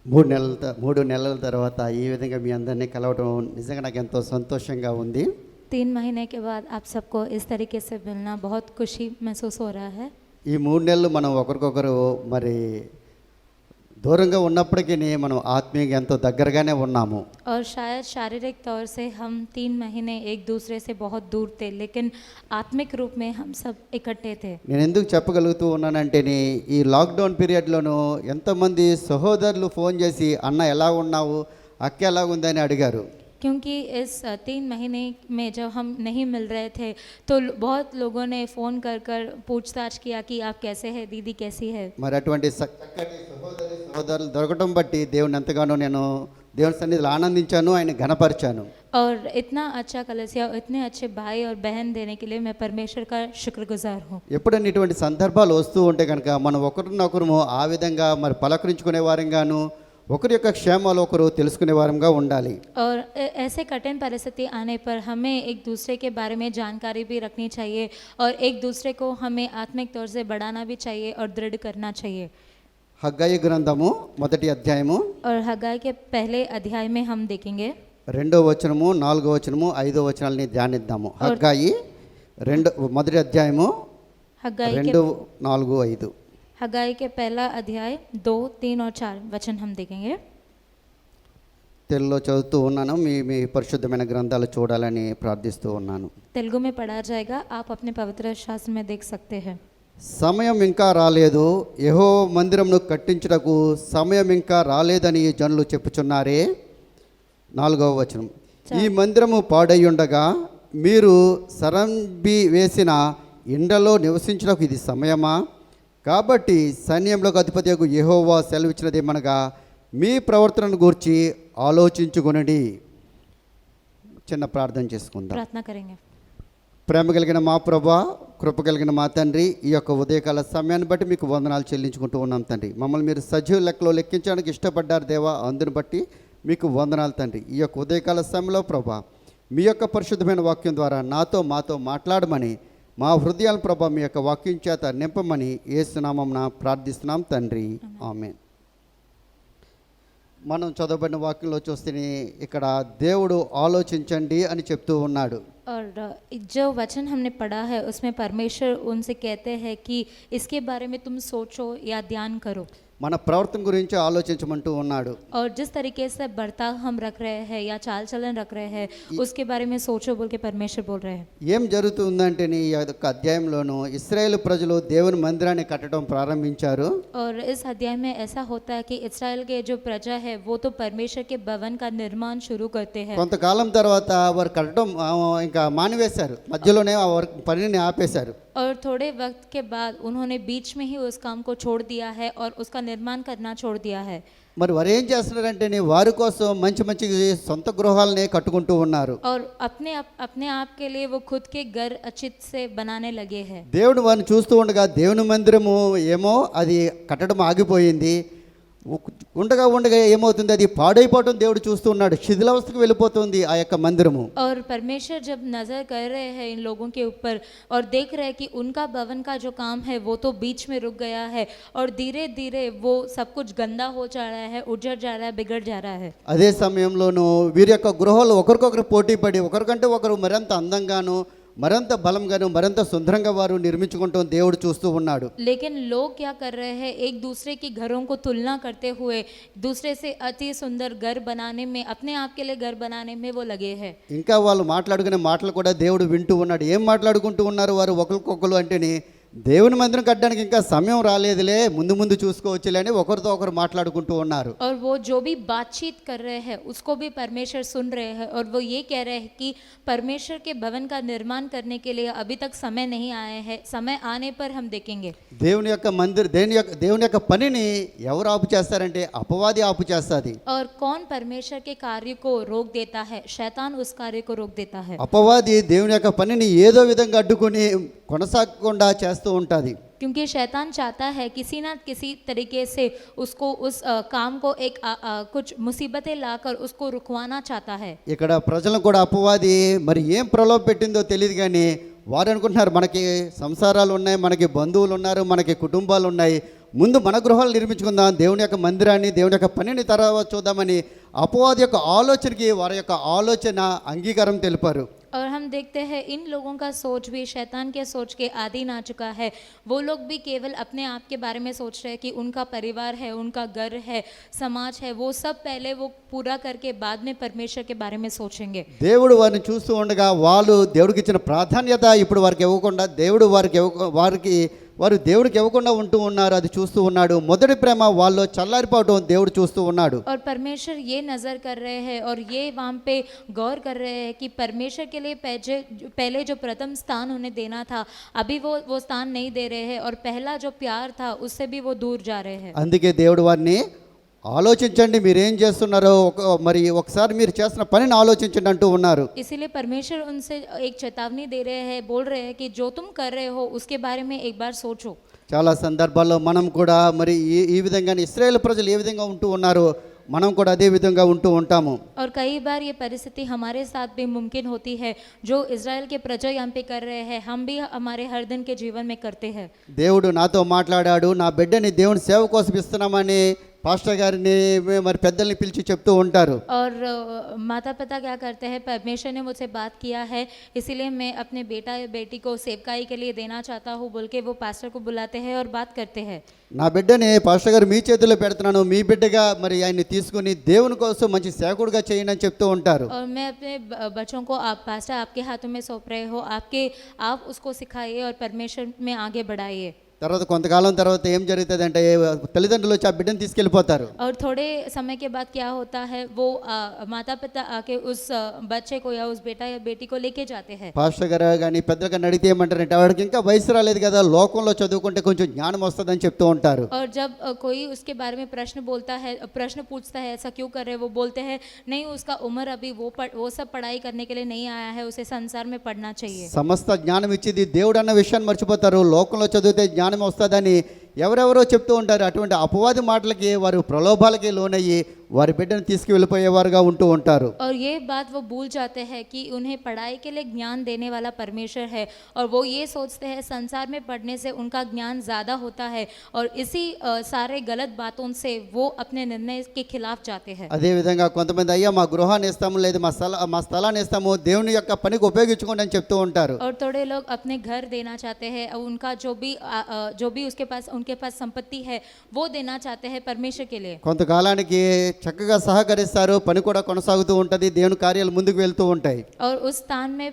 మూడు నెలల తర్వాత ఈ విధంగా మీ అందరినీ కలవడం నిజంగా నాకు ఎంతో సంతోషంగా ఉంది. 3 महीने के बाद आप सबको इस तरीके से मिलना बहुत खुशी महसूस हो रहा है। ఈ 3 నెలలు మనం ఒకరికొకరు మరి దూరంగా ఉన్నప్పటికీ మనం ఆత్మీయంగా ఎంతో దగ్గరగానే ఉన్నాము. और शायद शारीरिक तौर से हम 3 महीने एक दूसरे से बहुत दूर थे, लेकिन आत्मिक रूप में हम सब इकट्ठे थे। నేను ఎందుకు చెప్పగలుగుతూ ఉన్నానంటే ఈ లాక్డౌన్ పీరియడ్లోనూ ఎంతోమంది సహోదరులు ఫోన్ చేసి అన్న ఎలా ఉన్నావు, అక్క ఎలా ఉందని అడిగారు. क्योंकि इस 3 महीने में जब हम नहीं मिल रहे थे तो बहुत लोगों ने फ़ोन कर कर पूछताछ किया कि आप कैसे हैं, दीदी कैसी है। మరి అటువంటి చక్కటి సహోదరులు దొరకటం బట్టి దేవుని ఎంతగానో నేను దేవుని సన్నిధిలో ఆనందించాను, ఆయన ఘనపరిచాను. और इतना अच्छा कलीसिया और इतने अच्छे भाई और बहन देने के लिए मैं परमेश्वर का शुक्रगुजार हूँ। ఎప్పుడైనా ఇటువంటి సందర్భాలు వస్తూ ఉంటే కనుక మనం ఒకరినొకరు ఆ విధంగా మరి పలకరించుకునే వారంగాను ఒకరి యొక్క క్షేమాలు ఒకరు తెలుసుకునే వారంగా ఉండాలి. और ऐसे कठिन परिस्थिति आने पर हमें एक दूसरे के बारे में जानकारी भी रखनी चाहिए और एक दूसरे को हमें आत्मिक तौर से बढ़ाना भी चाहिए और दृढ़ करना चाहिए। హగ్గయి గ్రంథము 1వ అధ్యాయము और हग्गाई के पहले अध्याय में हम देखेंगे 2వ వచనము 4వ వచనము 5వ వచనాలని ధ్యానిద్దాము. హగ్గయి 1వ అధ్యాయము हग्गाई 2, 4, 5. हग्गाई के पहला अध्याय 2, 3 और 4 वचन हम देखेंगे। తెలుగులో చదువుతూ ఉన్నాను, మీ పరిశుద్ధమైన గ్రంథాలు చూడాలని ప్రార్థిస్తూ ఉన్నాను. तेलुगु में पढ़ा जाएगा, आप अपने पवित्र शास्त्र में देख सकते हैं। సమయం ఇంకా రాలేదు, యెహోవా మందిరమును కట్టించుటకు సమయం ఇంకా రాలేదని జనులు చెప్పుచున్నారే. 4వ వచనం, ఈ మందిరము పాడయ్యుండగా మీరు సరంబి వేసిన ఇండ్లలో నివసించుటకు ఇది సమయమా? కాబట్టి సైన్యములకు అధిపతియగు యెహోవా సెలవిచ్చినదేమనగా మీ ప్రవర్తనను గూర్చి ఆలోచించుకొనండి. చిన్న ప్రార్థన చేసుకుందాం. प्रार्थना करेंगे। ప్రేమ కలిగిన మా ప్రభా, కృప కలిగిన మా తండ్రి, ఈ యొక్క ఉదయకాల సమయాన్ని బట్టి మీకు వందనాలు చెల్లించుకుంటూ ఉన్నాం తండ్రి. మమ్మల్ని మీరు సజీవ లెక్కలో లెక్కించడానికి ఇష్టపడ్డారు దేవా, అందుని బట్టి మీకు వందనాలు తండ్రి. ఈ యొక్క ఉదయకాల సమయంలో ప్రభా మీ యొక్క పరిశుద్ధమైన వాక్యం ద్వారా మాతో మాట్లాడమని, మా హృదయాల ప్రభా మీ యొక్క వాక్యం చేత నింపమని యేసు నామమున ప్రార్థిస్తున్నాం తండ్రి, ఆమేన్. మనం చదవబడిన వాక్యంలో చూస్తే ఇక్కడ దేవుడు ఆలోచించండి అని చెప్తూ ఉన్నాడు. और जो वचन हमने पढ़ा है उसमें परमेश्वर उनसे कहते हैं कि इसके बारे में तुम सोचो या ध्यान करो। మన ప్రవర్తన గురించి ఆలోచించమంటూ ఉన్నాడు. और जिस तरीके से बर्ताव हम रख रहे हैं या चाल चलन रख रहे हैं उसके बारे में सोचो बोल के परमेश्वर बोल रहे हैं। ఏం జరుగుతుందంటే ఈ యొక్క అధ్యాయంలోనూ ఇశ్రాయేలు ప్రజలు దేవుని మందిరాన్ని కట్టడం ప్రారంభించారు. और इस अध्याय में ऐसा होता है कि इस्राएल के जो प्रजा है वो तो परमेश्वर के भवन का निर्माण शुरू करते हैं। కొంతకాలం తర్వాత వారు కట్టడం ఇంకా మానివేశారు, మధ్యలోనే ఆ పనిని ఆపేశారు. और थोड़े वक्त के बाद उन्होंने बीच में ही उस काम को छोड़ दिया है और उसका निर्माण करना छोड़ दिया है। మరి వారు ఏం చేస్తున్నారంటే వారి కోసం మంచి మంచి సొంత గృహాలనే కట్టుకుంటూ ఉన్నారు. और अपने आप के लिए वो खुद के घर अच्छे से बनाने लगे हैं। దేవుడు వారిని చూస్తూ ఉండగా దేవుని మందిరము ఏమో అది కట్టడం ఆగిపోయింది. ఉండగా ఏమవుతుంది, అది పాడైపోవటం దేవుడు చూస్తూ ఉన్నాడు. శిథిలావస్థకు వెళ్ళిపోతుంది ఆ యొక్క మందిరము. और परमेश्वर जब नजर कर रहे हैं इन लोगों के ऊपर और देख रहे हैं कि उनका भवन का जो काम है वो तो बीच में रुक गया है और धीरे धीरे वो सब कुछ गंदा हो जा रहा है, उजड़ जा रहा है, बिगड़ जा रहा है। అదే సమయంలోనూ వీరి యొక్క గృహాలు ఒకరికొకరు పోటీ పడి ఒకరికంటే ఒకరు మరింత అందంగాను మరింత బలంగాను మరింత సుందరంగా వారు నిర్మించుకుంటూ దేవుడు చూస్తూ ఉన్నాడు. लेकिन लोग क्या कर रहे हैं, एक दूसरे की घरों को तुलना करते हुए दूसरे से अति सुंदर घर बनाने में, अपने आप के लिए घर बनाने में वो लगे हैं। ఇంకా వాళ్ళు మాట్లాడుకునే మాటలు కూడా దేవుడు వింటూ ఉన్నాడు. ఏం మాట్లాడుకుంటూ ఉన్నారు వారు ఒకరికొకరు అంటేనే, దేవుని మందిరం కట్టడానికి ఇంకా సమయం రాలేదులే, ముందు ముందు చూసుకోవచ్చులే అని ఒకరితో ఒకరు మాట్లాడుకుంటూ ఉన్నారు. और वो जो भी बातचीत कर रहे हैं उसको भी परमेश्वर सुन रहे हैं और वो ये कह रहे हैं कि परमेश्वर के भवन का निर्माण करने के लिए अभी तक समय नहीं आया है, समय आने पर हम देखेंगे। దేవుని యొక్క పనిని ఎవరు ఆపు చేస్తారంటే అపవాది ఆపు చేస్తాది. और कौन परमेश्वर के कार्य को रोक देता है? शैतान उस कार्य को रोक देता है। అపవాది దేవుని యొక్క పనిని ఏదో విధంగా అడ్డుకొని కొనసాగకుండా చేస్తూ ఉంటాది. क्योंकि शैतान चाहता है किसी ना किसी तरीके से उसको उस काम को एक कुछ मुसीबतें लाकर उसको रुकवाना चाहता है। ఇక్కడ ప్రజలను కూడా అపవాది మరి ఏం ప్రలోభ పెట్టిందో తెలియదు కానీ వారు అనుకుంటున్నారు మనకి సంసారాలు ఉన్నాయి, మనకి బంధువులు ఉన్నారు, మనకి కుటుంబాలు ఉన్నాయి, ముందు మన గృహాలు నిర్మించుకుందాం, దేవుని యొక్క మందిరాన్ని, దేవుని యొక్క పనిని తర్వాత చూద్దామని అపవాది యొక్క ఆలోచనకి వారి యొక్క ఆలోచన అంగీకారం తెలిపారు. और हम देखते हैं इन लोगों का सोच भी शैतान के सोच के अधीन आ चुका है। वो लोग भी केवल अपने आप के बारे में सोच रहे हैं कि उनका परिवार है, उनका घर है, समाज है, वो सब पहले वो पूरा करके बाद में परमेश्वर के बारे में सोचेंगे। దేవుడు వారిని చూస్తూ ఉండగా వాళ్ళు దేవుడికి ఇచ్చిన ప్రాధాన్యత ఇప్పుడు వారికి ఇవ్వకుండా దేవుడు వారు దేవుడికి ఇవ్వకుండా ఉంటూ ఉన్నారు. అది చూస్తూ ఉన్నాడు. మొదటి ప్రేమ వాళ్ళు చల్లారిపోవడం దేవుడు చూస్తూ ఉన్నాడు. और परमेश्वर ये नज़र कर रहे हैं और ये वहाँ पे गौर कर रहे हैं कि परमेश्वर के लिए पहले जो प्रथम स्थान उन्हें देना था, अभी वो स्थान नहीं दे रहे हैं और पहला जो प्यार था उससे भी वो दूर जा रहे हैं। అందుకే దేవుడు వారిని ఆలోచించండి, మీరేం చేస్తున్నారో మరి ఒకసారి మీరు చేస్తున్న పనిని ఆలోచించండి అంటూ ఉన్నారు. इसीलिए परमेश्वर उनसे एक चेतावनी दे रहे हैं, बोल रहे हैं कि जो तुम कर रहे हो उसके बारे में एक बार सोचो। చాలా సందర్భాల్లో మనం కూడా మరి ఈ విధంగా ఇశ్రాయేలు ప్రజలు ఏ విధంగా ఉంటూ ఉన్నారో మనం కూడా అదే విధంగా ఉంటూ ఉంటాము. और कई बार ये परिस्थिति हमारे साथ भी मुमकिन होती है, जो इज़राइल के प्रजा यहाँ पे कर रहे हैं हम भी हमारे हर दिन के जीवन में करते हैं। దేవుడు నాతో మాట్లాడాడు, నా బిడ్డని దేవుని సేవ కోసం ఇస్తున్నామని పాస్టర్ గారిని మరి పెద్దల్ని పిలిచి చెప్తూ ఉంటారు. और माता पिता क्या करते हैं, परमेश्वर ने मुझसे बात किया है इसीलिए मैं अपने बेटा या बेटी को सेवकाई के लिए देना चाहता हूँ बोल के वो पास्टर को बुलाते हैं और बात करते हैं। నా బిడ్డని పాస్టర్ గారు మీ చేతిలో పెడుతున్నాను, మీ బిడ్డగా మరి ఆయన్ని తీసుకుని దేవుని కోసం మంచి సేవకుడిగా చేయండి అని చెప్తూ ఉంటారు. और मैं अपने बच्चों को आप पास्टर आपके हाथों में सौंप रहे हो, आप उसको सिखाइए और परमेश्वर में आगे बढ़ाइए। తర్వాత కొంతకాలం తర్వాత ఏం జరుగుతుంది అంటే తల్లిదండ్రులు వచ్చి ఆ బిడ్డను తీసుకెళ్ళిపోతారు. और थोड़े समय के बाद क्या होता है, वो माता पिता आके उस बच्चे को या उस बेटा या बेटी को लेके जाते हैं। పాస్టర్ గారు కానీ పెద్దలు కానీ అడిగితే ఏమంటారంటే వాడికి ఇంకా వయసు రాలేదు కదా, లోకంలో చదువుకుంటే కొంచెం జ్ఞానం వస్తుందని చెప్తూ ఉంటారు. और जब कोई उसके बारे में प्रश्न पूछता है ऐसा क्यों कर रहे हैं, वो बोलते हैं नहीं उसका उम्र अभी वो सब पढ़ाई करने के लिए नहीं आया है, उसे संसार में पढ़ना चाहिए। సమస్త జ్ఞానం ఇచ్చేది దేవుడు అన్న విషయాన్ని మర్చిపోతారు. లోకంలో చదివితే జ్ఞానం వస్తుందని ఎవరెవరో చెప్తూ ఉంటారు. అటువంటి అపవాది మాటలకి వారు ప్రలోభాలకి లోనయ్యి వారి బిడ్డను తీసుకువెళ్ళిపోయేవారుగా ఉంటూ ఉంటారు. और ये बात वो भूल जाते हैं कि उन्हें पढ़ाई के लिए ज्ञान देने वाला परमेश्वर है और वो ये सोचते हैं संसार में पढ़ने से उनका ज्ञान ज़्यादा होता है और इसी सारे गलत बातों से वो अपने निर्णय के खिलाफ जाते हैं। అదేవిధంగా కొంతమంది అయ్యా మా గృహాన్ని ఇస్తాము, లేదు మా స్థలాన్ని ఇస్తాము, దేవుని యొక్క పనికి ఉపయోగించుకోండి అని చెప్తూ ఉంటారు. और थोड़े लोग अपने घर देना चाहते हैं, उनका जो भी उनके पास संपत्ति है वो देना चाहते हैं परमेश्वर के लिए। కొంతకాలానికి చక్కగా సహకరిస్తారు, పని కూడా కొనసాగుతూ ఉంటుంది, దేవుని కార్యాలు ముందుకు వెళ్తూ ఉంటాయి. और उस स्थान में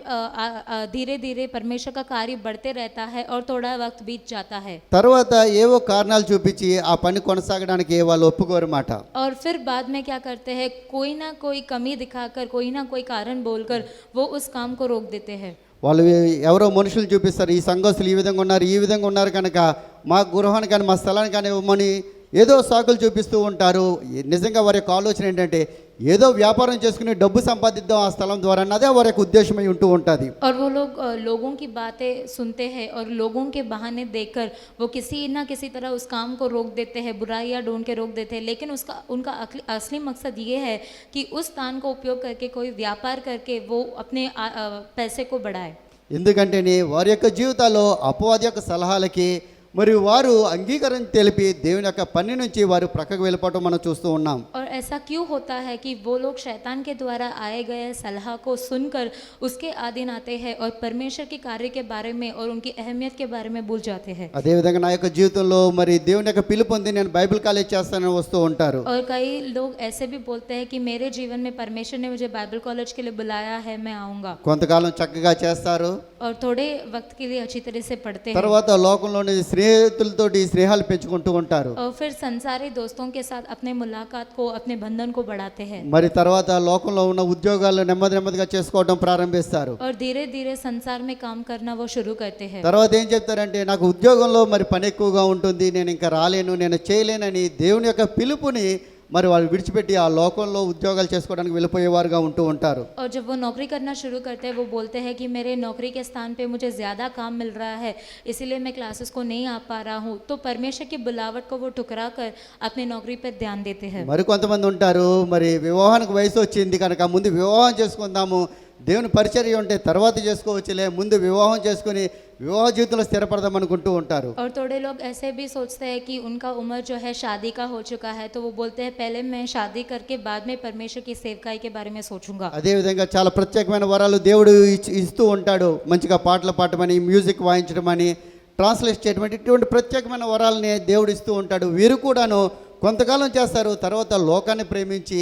धीरे धीरे परमेश्वर का कार्य बढ़ते रहता है और थोड़ा वक्त बीत जाता है। తర్వాత ఏవో కారణాలు చూపించి ఆ పని కొనసాగడానికి వాళ్ళు ఒప్పుకోరమాట. और फिर बाद में क्या करते हैं, कोई ना कोई कमी दिखाकर, कोई ना कोई कारण बोलकर वो उस काम को रोक देते हैं। వాళ్ళు ఎవరో మనుషులు చూపిస్తారు, ఈ సంఘస్థులు ఈ విధంగా ఉన్నారు, ఈ విధంగా ఉన్నారు కనుక మా గృహాన్ని కానీ మా స్థలాన్ని కానీ ఇవ్వమని ఏదో సాకులు చూపిస్తూ ఉంటారు. నిజంగా వారి యొక్క ఆలోచన ఏంటంటే ఏదో వ్యాపారం చేసుకుని డబ్బు సంపాదిద్దాం ఆ స్థలం ద్వారా అన్నదే వారి యొక్క ఉద్దేశమై ఉంటూ ఉంటుంది. और वो लोग लोगों की बातें सुनते हैं और लोगों के बहाने देखकर वो किसी ना किसी तरह उस काम को रोक देते हैं, बुराइयां ढूंढ के रोक देते हैं, लेकिन उनका असली मकसद ये है कि उस स्थान को उपयोग करके कोई व्यापार करके वो अपने पैसे को बढ़ाए। ఎందుకంటే వారి యొక్క జీవితాల్లో అపవాది యొక్క సలహాలకి మరి వారు అంగీకారం తెలిపి దేవుని యొక్క పని నుంచి వారు ప్రక్కకు వెళ్ళిపోవటం మనం చూస్తూ ఉన్నాం. और ऐसा क्यों होता है कि वो लोग शैतान के द्वारा आए गए सलाह को सुनकर उसके अधीन आते हैं और परमेश्वर के कार्य के बारे में और उनकी अहमियत के बारे में भूल जाते हैं। అదేవిధంగా నా యొక్క జీవితంలో మరి దేవుని యొక్క పిలుపు పొంది నేను బైబిల్ కాలేజ్ చేస్తానని వస్తూ ఉంటారు. और कई लोग ऐसे भी बोलते हैं कि मेरे जीवन में परमेश्वर ने मुझे बाइबल कॉलेज के लिए बुलाया है, मैं आऊँगा। కొంతకాలం చక్కగా చేస్తారు, और थोड़े वक्त के लिए अच्छी तरह से पढ़ते हैं తర్వాత లోకంలోని స్నేహితులతోటి స్నేహాలు పెంచుకుంటూ ఉంటారు. और फिर संसारी दोस्तों के साथ अपने मुलाकात को, अपने बंधन को बढ़ाते हैं। మరి తర్వాత లోకంలో ఉన్న ఉద్యోగాలు నెమ్మదిగా చేసుకోవడం ప్రారంభిస్తారు. और धीरे धीरे संसार में काम करना वो शुरू करते हैं। తర్వాత ఏం చెప్తారంటే నాకు ఉద్యోగంలో మరి పని ఎక్కువగా ఉంటుంది, నేను ఇంకా రాలేను, నేను చేయలేనని దేవుని యొక్క పిలుపుని మరి వాళ్ళు విడిచిపెట్టి ఆ లోకంలో ఉద్యోగాలు చేసుకోవడానికి వెళ్ళిపోయేవారుగా ఉంటూ ఉంటారు. और जब वो नौकरी करना शुरू करते हैं वो बोलते हैं कि मेरे नौकरी के स्थान पे मुझे ज़्यादा काम मिल रहा है, इसीलिए मैं क्लासेस को नहीं आ पा रहा हूँ, तो परमेश्वर की बुलावट को वो ठुकरा कर अपनी नौकरी पर ध्यान देते हैं। మరి కొంతమంది ఉంటారు, మరి వివాహానికి వయసు వచ్చింది కనుక ముందు వివాహం చేసుకుందాము, దేవుని పరిచర్య ఉంటే తర్వాత చేసుకోవచ్చులే, ముందు వివాహం చేసుకుని వివాహ జీవితంలో స్థిరపడదాం అనుకుంటూ ఉంటారు. और थोड़े लोग ऐसे भी सोचते हैं कि उनका उम्र जो है शादी का हो चुका है, तो वो बोलते हैं पहले मैं शादी करके बाद में परमेश्वर की सेवकाई के बारे में सोचूंगा। అదేవిధంగా చాలా ప్రత్యేకమైన వరాలు దేవుడు ఇస్తూ ఉంటాడు. మంచిగా పాటలు పాడమని, మ్యూజిక్ వాయించడం అని, ట్రాన్స్లేట్ చేయడం ఇటువంటి ప్రత్యేకమైన వరాలని దేవుడు ఇస్తూ ఉంటాడు. వీరు కూడాను కొంతకాలం చేస్తారు, తర్వాత లోకాన్ని ప్రేమించి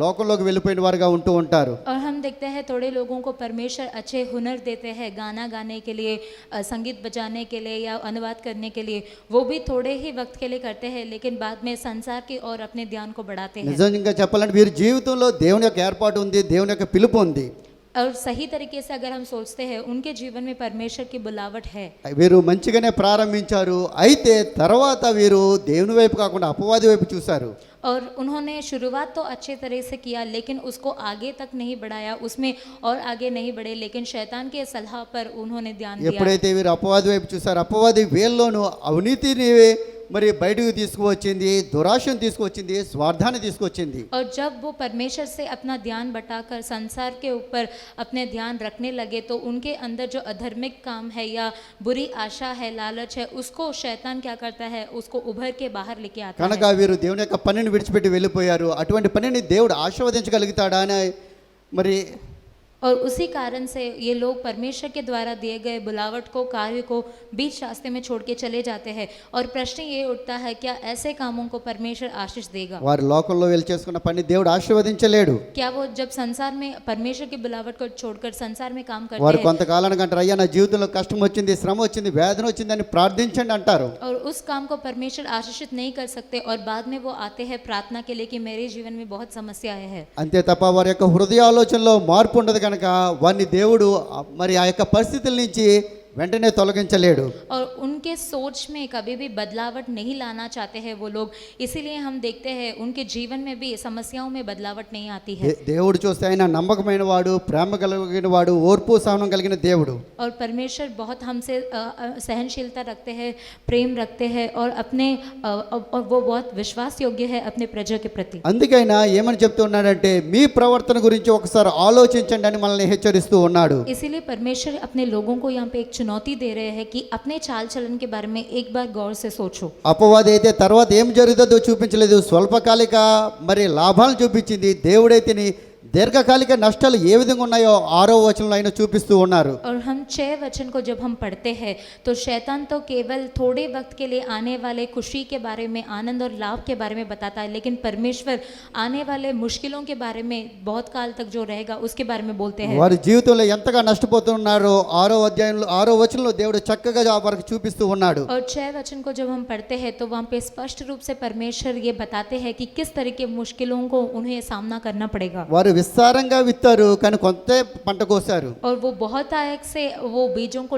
లోకంలోకి వెళ్ళిపోయిన వారుగా ఉంటూ ఉంటారు. और हम देखते हैं थोड़े लोगों को परमेश्वर अच्छे हुनर देते हैं गाना गाने के लिए, संगीत बजाने के लिए या अनुवाद करने के लिए, वो भी थोड़े ही वक्त के लिए करते हैं, लेकिन बाद में संसार की ओर अपने ध्यान को बढ़ाते हैं। నిజంగా చెప్పాలంటే వీరి జీవితంలో దేవుని యొక్క ఏర్పాటు ఉంది, దేవుని యొక్క పిలుపు ఉంది. और सही तरीके से अगर हम सोचते हैं उनके जीवन में परमेश्वर की बुलावट है। వీరు మంచిగానే ప్రారంభించారు, అయితే తర్వాత వీరు దేవుని వైపు కాకుండా అపవాది వైపు చూశారు. और उन्होंने शुरुआत तो अच्छे तरह से किया, लेकिन उसको आगे तक नहीं बढ़ाया, उसमें और आगे नहीं बढ़े, लेकिन शैतान के सलाह पर उन्होंने ध्यान दिया। ఎప్పుడైతే వీరు అపవాది వైపు చూశారు, అపవాది వీళ్ళలోనూ అవినీతిని మరి బయటకు తీసుకువచ్చింది, దురాశను తీసుకువచ్చింది, స్వార్థాన్ని తీసుకొచ్చింది. और जब वो परमेश्वर से अपना ध्यान बटाकर संसार के ऊपर अपने ध्यान रखने लगे, तो उनके अंदर जो अधर्मिक काम है या बुरी आशा है, लालच है, उसको शैतान क्या करता है, उसको उभर के बाहर लेके आता కనుక है। వీరు దేవుని యొక్క పనిని విడిచిపెట్టి వెళ్ళిపోయారు. అటువంటి పనిని దేవుడు ఆశీర్వదించగలుగుతాడా అని మరి और उसी कारण से ये लोग परमेश्वर के द्वारा दिए गए बुलावट को, कार्य को बीच रास्ते में छोड़ के चले जाते हैं। और प्रश्न ये उठता है, क्या ऐसे कामों को परमेश्वर आशीष देगा? వారు లోకంలో వెళ్ళి చేసుకున్న పని దేవుడు ఆశీర్వదించలేడు. क्या वो जब संसार में परमेश्वर की बुलावट को छोड़कर संसार में काम करते వారు हैं కొంతకాలానికి అంటారు, అయ్యా నా జీవితంలో కష్టం వచ్చింది, శ్రమ వచ్చింది, వేదన వచ్చింది అని ప్రార్థించండి అంటారు. और उस काम को परमेश्वर आशीषित नहीं कर सकते, और बाद में वो आते हैं प्रार्थना के लिए कि मेरे जीवन में बहुत समस्याएं हैं। అంతే తప్ప వారి యొక్క హృదయ ఆలోచనలో మార్పు ఉండదు కనుక వారిని దేవుడు మరి ఆ యొక్క పరిస్థితుల నుంచి వెంటనే తొలగించలేడు. और उनके सोच में कभी भी बदलावट नहीं लाना चाहते हैं वो लोग, इसीलिए हम देखते हैं उनके जीवन में भी समस्याओं में बदलावट नहीं आती है। దేవుడు చూస్తే ఆయన నమ్మకమైన వాడు, ప్రేమ కలిగిన వాడు, ఓర్పు సహనం కలిగిన దేవుడు. और परमेश्वर बहुत हमसे सहनशीलता रखते हैं, प्रेम रखते हैं, और अपने और वो बहुत विश्वास योग्य है अपने प्रजा के प्रति। అందుకే ఆయన ఏమని చెప్తున్నాడంటే మీ ప్రవర్తన గురించి ఒకసారి ఆలోచించండి అని మనల్ని హెచ్చరిస్తూ ఉన్నాడు. इसीलिए परमेश्वर अपने लोगों को यहाँ पे एक चुनौती दे रहे हैं कि अपने चाल चलन के बारे में एक बार गौर से सोचो। అపవాది అయితే తర్వాత ఏం జరుగుతుందో చూపించలేదు, స్వల్పకాలిక మరి లాభాలు చూపించింది. దేవుడైతే దీర్ఘకాలిక నష్టాలు ఏ విధంగా ఉన్నాయో 6వ వచనంలో ఆయన చూపిస్తూ ఉన్నారు. और हम 6 वचन को जब हम पढ़ते हैं, तो शैतान तो केवल थोड़े वक्त के लिए आने वाले खुशी के बारे में, आनंद और लाभ के बारे में बताता है, लेकिन परमेश्वर आने वाले मुश्किलों के बारे में, बहुत काल तक जो रहेगा उसके बारे में बोलते हैं। వారి జీవితంలో ఎంతగా నష్టపోతున్నారో 6వ అధ్యాయంలో 6వ వచనంలో దేవుడు చక్కగా వారికి చూపిస్తూ ఉన్నాడు. और 6 वचन को जब हम पढ़ते हैं, तो वहाँ पे स्पष्ट रूप से परमेश्वर ये बताते हैं कि किस तरह के मुश्किलों को उन्हें सामना करना पड़ेगा। వారు విస్తారంగా విత్తారు, కానీ కొంత పంట కోసారు. और वो बहुत आयक से वो बीजों को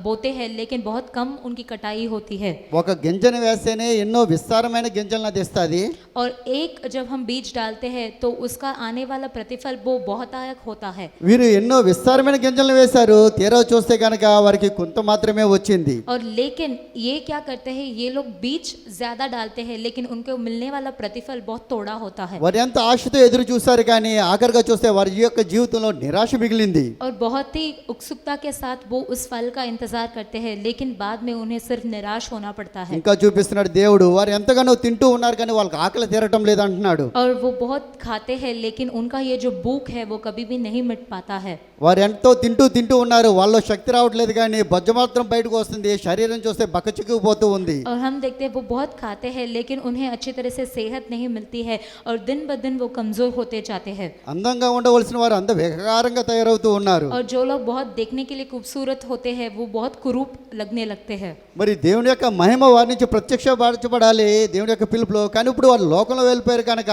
बोते हैं, लेकिन बहुत कम उनकी कटाई होती है। ఒక గింజను వేస్తేనే ఎన్నో విస్తారమైన గింజలను తెస్తుంది. और एक जब हम बीज डालते हैं, तो उसका आने वाला प्रतिफल वो बहुत आयक होता है। వీరు ఎన్నో విస్తారమైన గింజలను వేశారు, తీరా చూస్తే కనుక వారికి కొంత మాత్రమే వచ్చింది. और लेकिन ये क्या करते हैं, ये लोग बीज ज्यादा डालते हैं, लेकिन उनको मिलने वाला प्रतिफल बहुत थोड़ा होता है। వారు ఎంత ఆశతో ఎదురు చూశారు, కానీ ఆఖరిగా చూస్తే వారి యొక్క జీవితంలో నిరాశ మిగిలింది. और बहुत ही उत्सुकता के साथ वो उस फल का इंतजार करते हैं, लेकिन बाद में उन्हें सिर्फ निराश होना पड़ता है। ఇంకా చూపిస్తున్నాడు దేవుడు, వారు ఎంతగానో తింటూ ఉన్నారు కానీ వాళ్ళకి ఆకలి తీరటం లేదంటున్నాడు. और वो बहुत खाते हैं, लेकिन उनका ये जो भूख है वो कभी भी नहीं मिट पाता है। వారు ఎంతో తింటూ ఉన్నారు, వాళ్ళలో శక్తి రావట్లేదు, కానీ బొజ్జ మాత్రం బయటకు వస్తుంది, శరీరం చూస్తే బక్కచిక్కిపోతూ ఉంది. और हम देखते हैं वो बहुत खाते हैं, लेकिन उन्हें अच्छी तरह से सेहत नहीं मिलती है, और दिन ब दिन वो कमजोर होते जाते हैं। అందంగా ఉండవలసిన వారు అంత వికారంగా తయారవుతూ ఉన్నారు. और जो लोग बहुत देखने के लिए खूबसूरत होते हैं, वो बहुत कुरूप लगने लगते हैं। మరి దేవుని యొక్క మహిమ వారి నుంచి ప్రత్యక్షపరచబడాలి దేవుని యొక్క పిలుపులో, కానీ ఇప్పుడు వారు లోకంలో వెళ్ళిపోయారు కనుక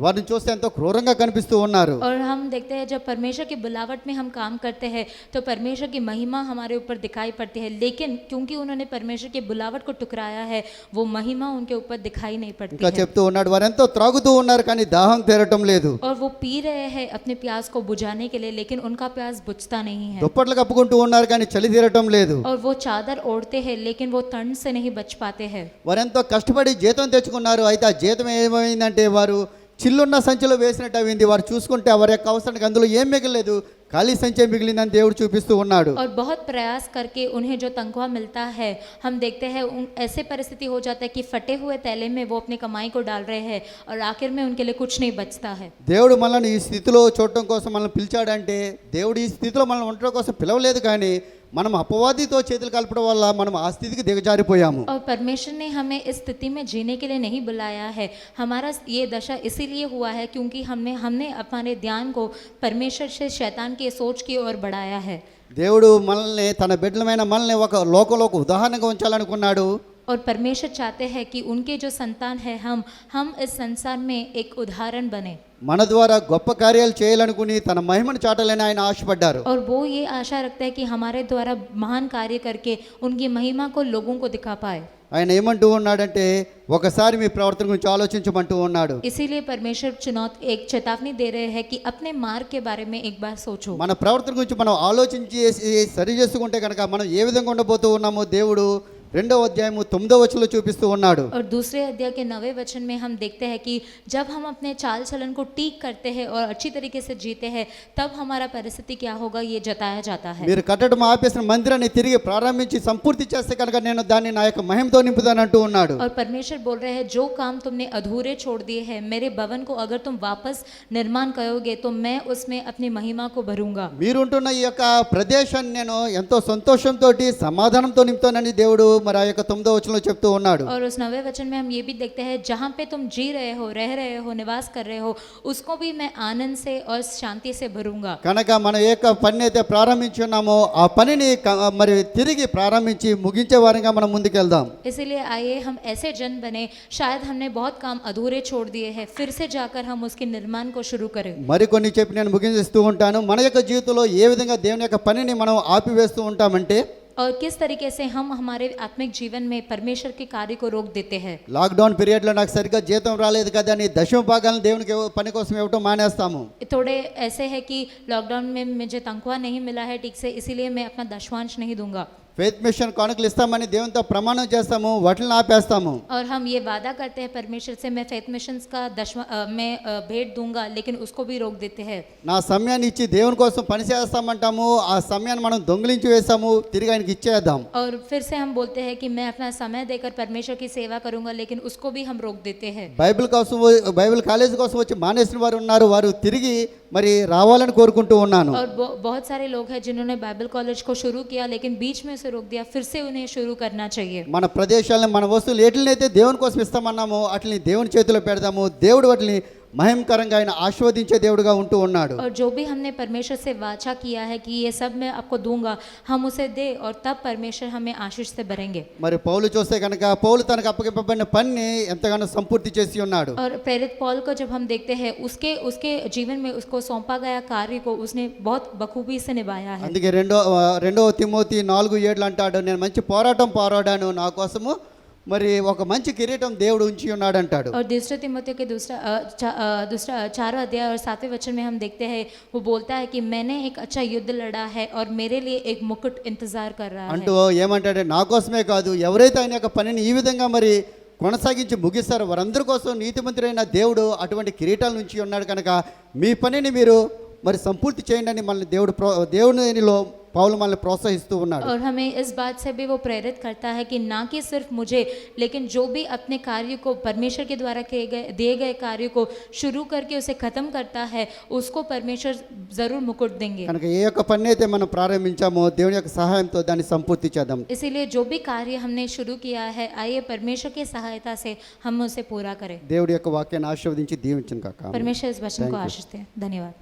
వారిని చూస్తే ఎంతో క్రూరంగా కనిపిస్తూ ఉన్నారు. और हम देखते हैं जब परमेश्वर की बुलावट में हम काम करते हैं, तो परमेश्वर की महिमा हमारे ऊपर दिखाई पड़ती है, लेकिन क्योंकि उन्होंने परमेश्वर की बुलावट को टुकराया है, वो महिमा उनके ऊपर दिखाई नहीं पड़ती ఇంకా है। చెప్తూ ఉన్నాడు, వారు ఎంతో త్రాగుతూ ఉన్నారు కానీ దాహం తీరటం లేదు. और वो पी रहे हैं अपने प्यास को बुझाने के लिए, लेकिन उनका प्यास बुझता नहीं है। దుప్పట్లు కప్పుకుంటూ ఉన్నారు కానీ చలి తీరటం లేదు. और वो चादर ओढ़ते हैं, लेकिन वो ठंड से नहीं बच पाते हैं। వారు ఎంతో కష్టపడి జీతం తెచ్చుకున్నారు, అయితే ఆ జీతం ఏమైందంటే వారు చిల్లున్న సంచిలో వేసినట్టు అయింది. వారు చూసుకుంటే వారి యొక్క అవసరానికి అందులో ఏం మిగలేదు, ఖాళీ సంచే మిగిలిందని దేవుడు చూపిస్తూ ఉన్నాడు. और बहुत प्रयास करके उन्हें जो तनख्वाह मिलता है, हम देखते हैं ऐसे परिस्थिति हो जाता है कि फटे हुए थैले में वो अपनी कमाई को डाल रहे हैं और आखिर में उनके लिए कुछ नहीं बचता है। దేవుడు మనల్ని ఈ స్థితిలో చూడటం కోసం మనల్ని పిలిచాడంటే, దేవుడు ఈ స్థితిలో మనల్ని ఉండటం కోసం పిలవలేదు, కానీ మనం అపవాదితో చేతులు కలపడం వల్ల మనం ఆ స్థితికి దిగజారిపోయాము. और परमेश्वर ने हमें इस स्थिति में जीने के लिए नहीं बुलाया है। हमारा ये दशा इसीलिए हुआ है क्योंकि हमने अपने ध्यान को परमेश्वर से शैतान की सोच की ओर बढ़ाया है। దేవుడు మనల్ని తన బిడ్డలమైన మనల్ని ఒక లోకంలో ఒక ఉదాహరణగా ఉంచాలనుకున్నాడు. और परमेश्वर चाहते हैं कि उनके जो संतान है हम इस संसार में एक उदाहरण बने। మన ద్వారా గొప్ప కార్యాలు చేయాలనుకుని తన మహిమను చాటాలని ఆయన ఆశపడ్డారు. और वो ये आशा रखता है कि हमारे द्वारा महान कार्य करके उनकी महिमा को लोगों को दिखा पाए। ఆయన ఏమంటూ ఉన్నాడంటే, ఒకసారి మీ ప్రవర్తన గురించి ఆలోచించమంటూ ఉన్నాడు. इसीलिए परमेश्वर एक चेतावनी दे रहे हैं कि अपने मार्ग के बारे में एक बार सोचो। మన ప్రవర్తన గురించి మనం ఆలోచించి సరి చేసుకుంటే కనుక మనం ఏ విధంగా ఉండబోతూ ఉన్నామో దేవుడు 2వ అధ్యాయము 9వ వచనంలో చూపిస్తూ ఉన్నాడు. और दूसरे अध्याय के 9वें वचन में हम देखते हैं कि जब हम अपने चाल चलन को ठीक करते हैं और अच्छी तरीके से जीते हैं, तब हमारा परिस्थिति क्या होगा ये जताया जाता है। మీరు కట్టడం ఆపేసిన మందిరాన్ని తిరిగి ప్రారంభించి సంపూర్తి చేస్తే కనుక నేను దాన్ని నా యొక్క మహిమతో నింపుతానంటూ ఉన్నాడు. और परमेश्वर बोल रहे हैं, जो काम तुमने अधूरे छोड़ दिए हैं, मेरे भवन को अगर तुम वापस निर्माण करोगे तो मैं उसमें अपनी महिमा को भरूंगा। మీరుంటున్న ఈ యొక్క ప్రదేశాన్ని నేను ఎంతో సంతోషంతో సమాధానంతో నింపుతానని దేవుడు మరి ఆ యొక్క 9వ వచనంలో చెప్తూ ఉన్నాడు. और उस 9वें वचन में हम ये भी देखते हैं, जहाँ पे तुम जी रहे हो, रह रहे हो, निवास कर रहे हो, उसको भी मैं आनंद से और शांति से भरूंगा। కనుక మనం ఏ యొక్క పని అయితే ప్రారంభించున్నామో ఆ పనిని మరి తిరిగి ప్రారంభించి ముగించే వారంగా మనం ముందుకెళ్దాం. इसीलिए आइए हम ऐसे जन बने, शायद हमने बहुत काम अधूरे छोड़ दिए हैं, फिर से जाकर हम उसके निर्माण को शुरू करें। మరికొన్ని చెప్పి నేను ముగిస్తూ ఉంటాను. మన యొక్క జీవితంలో ఏ విధంగా దేవుని యొక్క పనిని మనం ఆపివేస్తూ ఉంటామంటే, और किस तरीके से हम हमारे आत्मिक जीवन में परमेश्वर के कार्य को रोक देते हैं। లాక్డౌన్ పీరియడ్లో నాకు సరిగ్గా జీతం రాలేదు కదా అని దశమ భాగాలను దేవునికి పని కోసం ఇవ్వటం మానేస్తాము. थोड़े ऐसे है कि लॉकडाउन में मुझे तनख्वाह नहीं मिला है ठीक से, इसीलिए मैं अपना दशमांश नहीं दूंगा। ఫెయిత్ మిషన్ కానుకలు ఇస్తామని దేవునితో ప్రమాణం చేస్తాము, వాటిని ఆపేస్తాము. और हम ये वादा करते हैं परमेश्वर से, मैं फेथ मिशंस का मैं भेंट दूंगा, लेकिन उसको भी रोक देते हैं। నా సమయాన్ని ఇచ్చి దేవుని కోసం పని చేస్తామంటాము, ఆ సమయాన్ని మనం దొంగిలించి వేస్తాము, తిరిగి ఆయనకి ఇచ్చేద్దాం. और फिर से हम बोलते हैं कि मैं अपना समय देकर परमेश्वर की सेवा करूंगा, लेकिन उसको भी हम रोक देते हैं। బైబిల్ కాలేజ్ కోసం వచ్చి మానేసిన వారు ఉన్నారు, వారు తిరిగి మరి రావాలని కోరుకుంటూ ఉన్నాను. और बहुत सारे लोग हैं जिन्होंने बाइबल कॉलेज को शुरू किया, लेकिन बीच में से रोक दिया, फिर से उन्हें शुरू करना चाहिए। మన ప్రదేశాలను మన వస్తువులు ఎట్లనైతే దేవుని కోసం ఇస్తామన్నామో అట్లని దేవుని చేతిలో పెడదాము. దేవుడు వాటిని మహిమకరంగా ఆయన ఆశీర్వదించే దేవుడుగా ఉంటూ ఉన్నాడు. और जो भी हमने परमेश्वर से वाचा किया है कि ये सब मैं आपको दूंगा, हम उसे दे, और तब परमेश्वर हमें आशीष से भरेंगे। మరి పౌలు చూస్తే కనుక పౌలు తనకు అప్పగింపబడిన పనిని ఎంతగానో సంపూర్తి చేసి ఉన్నాడు. और प्रेरित पौल को जब हम देखते हैं, उसके जीवन में उसको सौंपा गया कार्य को उसने बहुत बखूबी से निभाया है। అందుకే రెండవ తిమోతి 4:7 అంటాడు, నేను మంచి పోరాటం పోరాడాను, నా కోసము మరి ఒక మంచి కిరీటం దేవుడు ఉంచి ఉన్నాడు అంటాడు. और दूसरे तिमोथेयुस के दूसरा 4 अध्याय और 7वें वचन में हम देखते हैं, वो बोलता है कि मैंने एक अच्छा युद्ध लड़ा है और मेरे लिए एक मुकुट इंतजार कर रहा है। అంటూ ఏమంటాడే, నా కోసమే కాదు, ఎవరైతే ఆయన యొక్క పనిని ఈ విధంగా మరి కొనసాగించి ముగిస్తారో వారందరి కోసం నీతిమంతుడైన దేవుడు అటువంటి కిరీటాల నుంచి ఉన్నాడు. కనుక మీ పనిని మీరు మరి సంపూర్తి చేయండి అని మనల్ని దేవునిలో పౌలు మనల్ని ప్రోత్సహిస్తూ ఉన్నాడు. और हमें इस बात से भी वो प्रेरित करता है कि ना कि सिर्फ मुझे, लेकिन जो भी अपने कार्य को परमेश्वर के द्वारा दिए गए कार्य को शुरू करके उसे खत्म करता है, उसको परमेश्वर जरूर मुकुट देंगे। కనుక ఏ యొక్క పని అయితే మనం ప్రారంభించామో దేవుని యొక్క సహాయంతో దాన్ని సంపూర్తి చేద్దాం. इसीलिए जो भी कार्य हमने शुरू किया है, आइए परमेश्वर की सहायता से हम उसे पूरा करें। దేవుడి యొక్క వాక్యాన్ని ఆశీర్వదించి దీవించును కాక. परमेश्वर इस वचन Thank को you. आशीष दे। धन्यवाद।